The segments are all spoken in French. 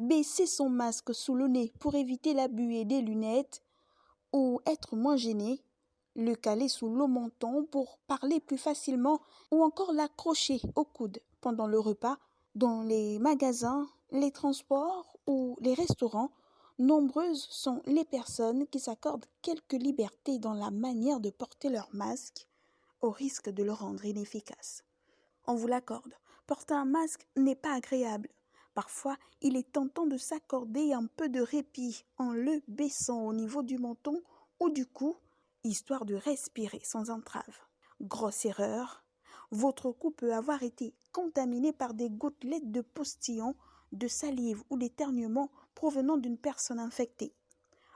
baisser son masque sous le nez pour éviter la buée des lunettes, ou être moins gêné, le caler sous le menton pour parler plus facilement, ou encore l'accrocher au coude pendant le repas. Dans les magasins, les transports ou les restaurants, nombreuses sont les personnes qui s'accordent quelques libertés dans la manière de porter leur masque, au risque de le rendre inefficace. On vous l'accorde, porter un masque n'est pas agréable. Parfois, il est tentant de s'accorder un peu de répit en le baissant au niveau du menton ou du cou, histoire de respirer sans entrave. Grosse erreur, votre cou peut avoir été contaminé par des gouttelettes de postillon, de salive ou d'éternuement provenant d'une personne infectée.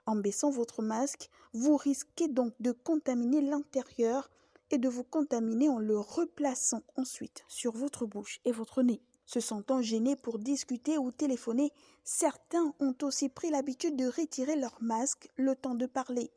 En baissant votre masque, vous risquez donc de contaminer l'intérieur et de vous contaminer en le replaçant ensuite sur votre bouche et votre nez. Se sentant gênés pour discuter ou téléphoner, certains ont aussi pris l'habitude de retirer leur masque le temps de parler.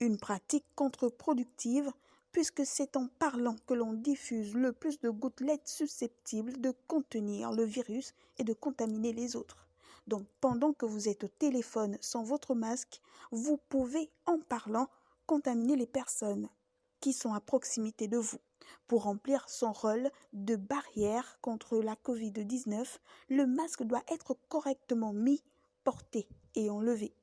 Une pratique contre-productive, puisque c'est en parlant que l'on diffuse le plus de gouttelettes susceptibles de contenir le virus et de contaminer les autres. Donc, pendant que vous êtes au téléphone sans votre masque, vous pouvez, en parlant, contaminer les personnes qui sont à proximité de vous. Pour remplir son rôle de barrière contre la Covid-19, le masque doit être correctement mis, porté et enlevé.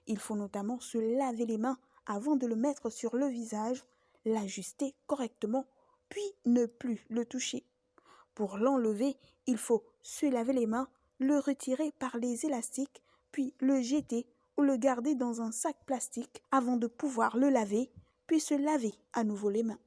Il faut notamment se laver les mains avant de le mettre sur le visage, l'ajuster correctement, puis ne plus le toucher. Pour l'enlever, il faut se laver les mains, le retirer par les élastiques, puis le jeter ou le garder dans un sac plastique avant de pouvoir le laver, puis se laver à nouveau les mains.